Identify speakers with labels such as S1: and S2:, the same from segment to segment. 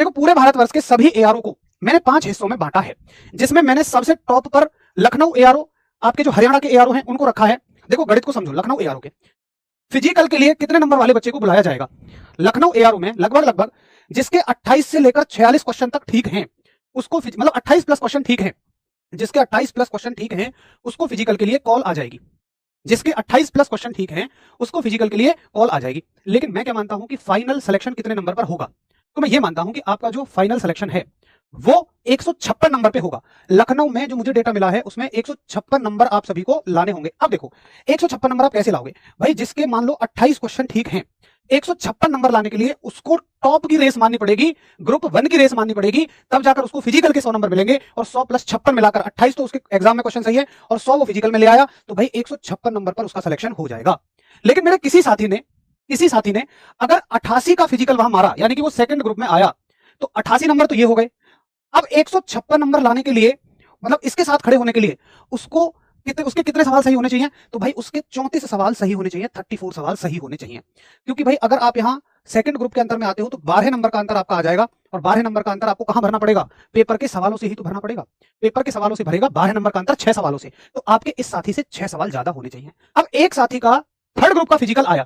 S1: देखो पूरे भारतवर्ष के सभी एआरओ को मैंने 5 हिस्सों में बांटा है, जिसमें मैंने सबसे टॉप पर लखनऊ एआरओ, आपके जो हरियाणा के एआरओ हैं उनको रखा है। देखो गणित को समझो, लखनऊ एआरओ के फिजिकल के लिए कितने नंबर वाले बच्चे को बुलाया जाएगा? लखनऊ एआरओ में लगभग जिसके 28 से लेकर 46 क्वेश्चन तक ठीक हैं उसको, मतलब 28 प्लस क्वेश्चन ठीक है, जिसके 28 प्लस क्वेश्चन ठीक हैं उसको फिजिकल के लिए कॉल आ जाएगी। जिसके 28 प्लस क्वेश्चन ठीक हैं उसको फिजिकल के लिए कॉल आ जाएगी। लेकिन मैं क्या मानता हूं कि फाइनल सिलेक्शन कितने नंबर पर होगा? तो मैं ये मानता हूं कि आपका जो फाइनल सिलेक्शन है वो 156 नंबर पे होगा। लखनऊ में जो मुझे डेटा मिला है उसमें 156 नंबर आप सभी को लाने होंगे। अब देखो 156 नंबर आप कैसे लाओगे भाई? जिसके मान लो 28 क्वेश्चन ठीक हैं, 156 नंबर लाने के लिए उसको टॉप की रेस माननी पड़ेगी, ग्रुप 1 की रेस माननी पड़ेगी, तब जाकर उसको फिजिकल के 100 नंबर मिलेंगे। और 100 प्लस 56 मिलाकर 28 तो उसके एग्जाम में क्वेश्चन सही है और 100 वो फिजिकल में ले आया, तो भाई 156 नंबर पर उसका सिलेक्शन हो जाएगा। लेकिन मेरे किसी साथी ने अगर 88 का फिजिकल वहां मारा, यानी कि वो सेकंड ग्रुप में आया, तो 88 नंबर तो ये हो गए। अब 156 नंबर लाने के लिए, मतलब इसके साथ खड़े होने के लिए उसको उसके कितने सवाल सही होने चाहिए? तो भाई उसके 34 सवाल सही होने चाहिए, 34 सवाल सही होने चाहिए। क्योंकि भाई अगर आप यहां सेकंड ग्रुप के अंतर में आते हो तो 12 नंबर का अंतर आपका आ जाएगा, और 12 नंबर का अंतर आपको कहां भरना पड़ेगा? पेपर के सवालों से ही तो भरना पड़ेगा। पेपर के सवालों से भरेगा 12 नंबर का अंतर 6 सवालों से, तो आपके इस साथी से 6 सवाल ज्यादा होने चाहिए। अब एक साथी का थर्ड ग्रुप का फिजिकल आया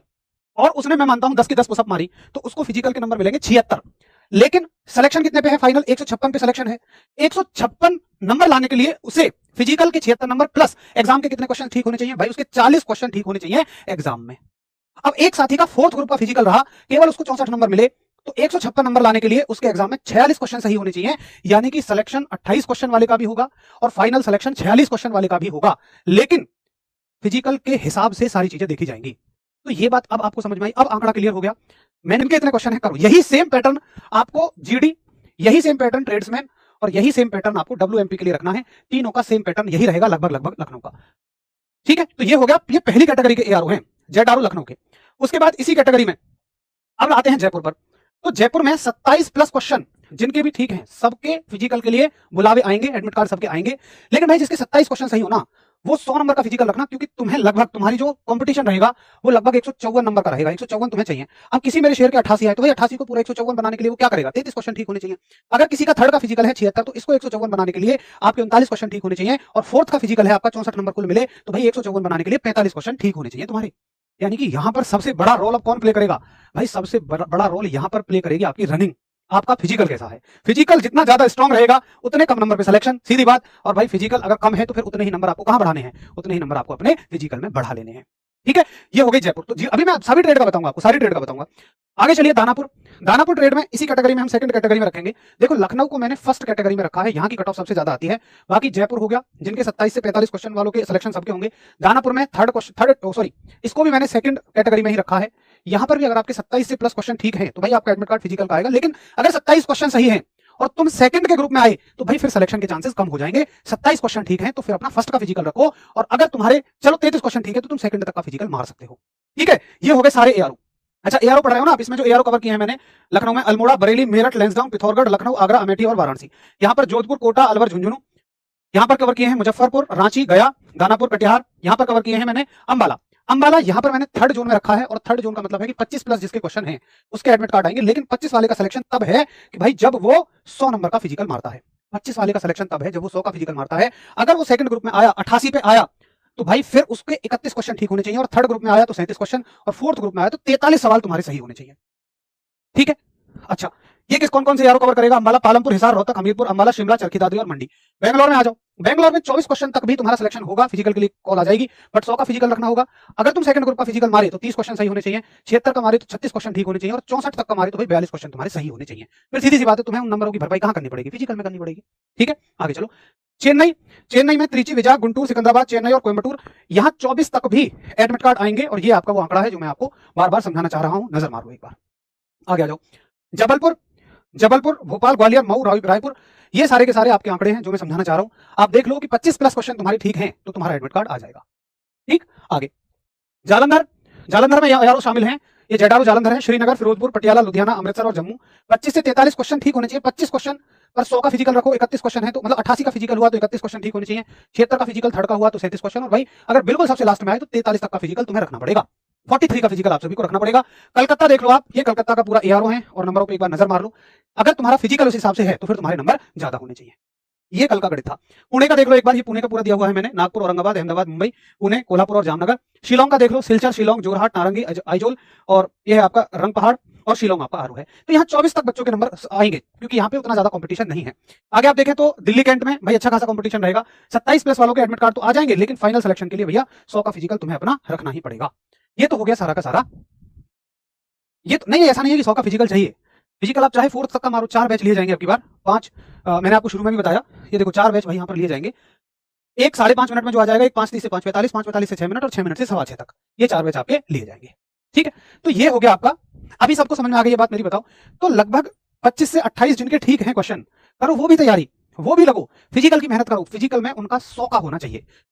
S1: और उसने, मैं मानता हूं 10 की 10 पुशअप मारी, तो उसको फिजिकल के नंबर मिलेंगे 76। लेकिन सिलेक्शन कितने पे है? फाइनल 156 पे सिलेक्शन है। 156 नंबर लाने के लिए उसे फिजिकल के 76 नंबर प्लस एग्जाम के कितने क्वेश्चन ठीक होने चाहिए? भाई उसके 40 क्वेश्चन ठीक होने चाहिए एग्जाम में। अब एक साथी का फोर्थ ग्रुप का फिजिकल रहा, केवल उसको 64 नंबर मिले, तो 156 नंबर लाने के लिए उसके एग्जाम में 46 क्वेश्चन सही होने चाहिए। यानी कि सिलेक्शन 28 क्वेश्चन वाले का भी होगा और फाइनल सिलेक्शन 46 क्वेश्चन वाले का भी होगा। लेकिन फिजिकल के हिसाब से सारी चीजें देखी जाएंगी। तो ये बात अब आपको समझ में आई, अब आंकड़ा क्लियर हो गया। मैंने इनके इतने क्वेश्चन है, करो यही सेम पैटर्न आपको जीडी, यही सेम पैटर्न ट्रेड्समैन और यही सेम पैटर्न आपको डब्ल्यूएमपी के लिए रखना है। तीनों का सेम पैटर्न यही रहेगा लगभग लखनऊ का। ठीक है, तो ये हो गया, ये पहली कैटेगरी के एआरओ हैं, जेडआरओ लखनऊ के। उसके बाद इसी कैटेगरी में अब आते हैं जयपुर पर। तो जयपुर में 27 प्लस क्वेश्चन जिनके भी ठीक हैं, सबके फिजिकल के लिए बुलावे आएंगे, एडमिट कार्ड सबके आएंगे। लेकिन भाई जिसके 27 क्वेश्चन सही हो ना, वो 100 नंबर का फिजिकल रखना, क्योंकि तुम्हें लगभग, तुम्हारी जो कंपटीशन रहेगा वो लगभग 154 नंबर का रहेगा। 154 तुम्हें चाहिए। अब किसी मेरे शेयर के 88 है, तो भाई 88 को पूरा 154 बनाने के लिए वो क्या करेगा? 33 क्वेश्चन ठीक होने चाहिए। अगर किसी का थर्ड का फिजिकल है 76, तो इसको 154 बनाने के लिए आपके 39 क्वेश्चन ठीक होने चाहिए। और फोर्थ का फिजिकल है आपका 64 नंबर कुल मिले, तो भाई 154 बनाने के लिए 45 क्वेश्चन ठीक होने चाहिए तुम्हारे। यानी कि यहां पर सबसे बड़ा रोल अब कौन प्ले करेगा? भाई सबसे बड़ा रोल यहां पर प्ले करेगी आपकी रनिंग। आपका फिजिकल कैसा है? फिजिकल जितना ज्यादा स्ट्रांग रहेगा उतने कम नंबर पे सिलेक्शन, सीधी बात। और भाई फिजिकल अगर कम है तो फिर उतने ही नंबर आपको कहां बढ़ाने हैं? उतने ही नंबर आपको अपने फिजिकल में बढ़ा लेने हैं। ठीक है, ये हो गई जयपुर। तो अभी मैं सभी ट्रेड का बताऊंगा आपको, सारी ट्रेड का बताऊंगा। आगे चलिए दानापुर। दानापुर ट्रेड में इसी कैटेगरी में हम सेकंड कैटेगरी में रखेंगे। देखो लखनऊ को मैंने फर्स्ट कैटेगरी में रखा है, यहाँ की कट ऑफ सबसे ज्यादा आती है। बाकी जयपुर हो गया, जिनके 27 से 45 क्वेश्चन वालों के सिलेक्शन सबके होंगे। दानापुर में इसको भी मैंने सेकंड कैटेगरी में ही रखा है। यहां पर भी अगर आपके 27 से प्लस क्वेश्चन ठीक है तो भाई आपका एडमिट कार्ड फिजिकल का आएगा। लेकिन अगर 27 क्वेश्चन सही है और तुम सेकंड के ग्रुप में आए तो भाई फिर सिलेक्शन के चांसेस कम हो जाएंगे। 27 क्वेश्चन ठीक है तो फिर अपना फर्स्ट का फिजिकल रखो, और अगर तुम्हारे चलो 33 क्वेश्चन ठीक है तो तुम सेकंड तक का फिजिकल मार सकते हो। ठीक है, ये हो गए सारे एआरओ। अच्छा, एआरओ पढ़ रहे हो ना आप? इसमें जो एआरओ कवर किए हैं मैंने, लखनऊ में अल्मोड़ा, बरेली, मेरठ, लैंसडाउन, पिथौरगढ़, लखनऊ, आगरा, अमेठी और वाराणसी। यहाँ पर जोधपुर, कोटा, अलवर, झुंझुनू। यहाँ पर कवर किए हैं मुजफ्फरपुर, रांची, गया, दानापुर, कटिहार। यहाँ पर कवर किए हैं मैंने अंबाला। अंबाला यहाँ पर मैंने थर्ड जोन में रखा है, और थर्ड जोन का मतलब है कि 25 प्लस जिसके क्वेश्चन हैं उसके एडमिट कार्ड आएंगे। लेकिन 25 वाले का सिलेक्शन तब है कि भाई जब वो 100 नंबर का फिजिकल मारता है। 25 वाले का सिलेक्शन तब है जब वो 100 का फिजिकल मारता है। अगर वो सेकंड ग्रुप में आया, 88 पे आया, तो भाई फिर उसके 31 क्वेश्चन ठीक होने चाहिए, और थर्ड ग्रुप में आया तो 37 क्वेश्चन, और फोर्थ ग्रुप में आया तो 43 सवाल तुम्हारे सही होने चाहिए। ठीक है, अच्छा ये किस कौन कौन से एआरओ कवर करेगा? अंबाला, पालमपुर, हिसार, रोहतक, हमीरपुर, अंबाला, शिमला, चरखी दादरी और मंडी। बेंगलोर में आ जाओ। बेंगलोर में 24 क्वेश्चन तक भी तुम्हारा सिलेक्शन होगा, फिजिकल के लिए कॉल आ जाएगी, बट 100 का फिजिकल रखना होगा। अगर तुम सेकंड ग्रुप का फिजिकल मारे तो 30 क्वेश्चन सही होने चाहिए, 76 का मारे तो 36 क्वेश्चन ठीक होने चाहिए, और 64 तक का मारे तो भाई 42 क्वेश्चन तुम्हारे सही होने चाहिए। फिर सीधी सी बात है, तुम्हें उन नंबरों की भरपाई कहां करनी पड़ेगी? फिजिकल में करनी पड़ेगी। ठीक है, आगे चलो। चेन्नई में त्रिची, विजाग, गुंटूर, सिकंदराबाद, चेन्नई और कोयम्बटूर, यहाँ 24 तक भी एडमिट कार्ड आएंगे। और ये आपका वो आंकड़ा है जो मैं आपको बार बार समझाना चाह रहा हूं, नजर मारो एक बार। आगे आ जाओ। जबलपुर, भोपाल, ग्वालियर, मऊ, रायपुर, ये सारे के सारे आपके आंकड़े हैं जो मैं समझाना चाह रहा हूं। आप देख लो कि 25 प्लस क्वेश्चन तुम्हारे ठीक हैं तो तुम्हारा एडमिट कार्ड आ जाएगा। ठीक, आगे जालंधर में एआरओ शामिल हैं। ये जेडआरओ जालंधर है। श्रीनगर, फिरोजपुर, पटियाला, लुधियाना, अमृतसर और जम्मू। 25 से 43 क्वेश्चन ठीक होने चाहिए। 25 क्वेश्चन पर 100 का फिजिकल रखो। 31 क्वेश्चन है तो मतलब 88 का फिजिकल हुआ तो 31 क्वेश्चन ठीक होने चाहिए। 76 का फिजिकल थर्ड का हुआ तो 37 क्वेश्चन, और भाई अगर बिल्कुल सबसे लास्ट में आए तो 43 तक का फिजिकल तुम्हें रखना पड़ेगा। 43 का फिजिकल आप सभी को रखना पड़ेगा। कलकत्ता देख लो आप, ये कलकत्ता का पूरा एआरओ है और नंबरों पे एक बार नजर मार लो। अगर तुम्हारा फिजिकल उस हिसाब से है तो फिर तुम्हारे नंबर ज्यादा होने चाहिए। ये कल का गणित था। पुणे का देख लो एक बार, ये पुणे का पूरा दिया हुआ है मैंने, नागपुर, औरंगाबाद, अहमदाबाद, मुंबई, पुणे, कोल्हापुर और जामनगर। शिलोंग का देख लो, सिलचर, शिलोंग, जोरहाट, नारंगी, आइजोल और ये है आपका रंग पहाड़ और शिलोंग आपका आरू है। तो यहाँ 24 तक बच्चों के नंबर आएंगे क्योंकि यहाँ पे उतना ज्यादा कंपटीशन नहीं है। आगे आप देखें तो दिल्ली कैंट में भाई अच्छा खासा कंपटीशन रहेगा। 27 प्लस वालों के एडमिट कार्ड तो आ जाएंगे, लेकिन फाइनल सिलेक्शन के लिए भैया 100 का फिजिकल तुम्हें अपना रखना ही पड़ेगा। ये तो हो गया सारा का सारा। ये तो नहीं, ऐसा नहीं है कि 100 का फिजिकल चाहिए। फिजिकल आप चाहे 4th तक का मारो, 4 बैच लिए जाएंगे आपकी बार, 5 मैंने आपको शुरू में भी बताया। ये देखो 4 बैच भाई यहाँ पर लिए जाएंगे। एक 5.5 मिनट में जो आ जाएगा, एक 5:30 से 5:45, 5:45 से 6 मिनट और 6 मिनट से 6:15 तक, ये 4 बैच आपके लिए जाएंगे। ठीक है, तो ये हो गया आपका। अभी सबको समझ में आ गई ये बात मेरी, बताओ। तो लगभग 25 से 28 जिनके ठीक है क्वेश्चन, करो वो भी तैयारी, वो भी लगो, फिजिकल की मेहनत करो। फिजिकल में उनका 100 का होना चाहिए।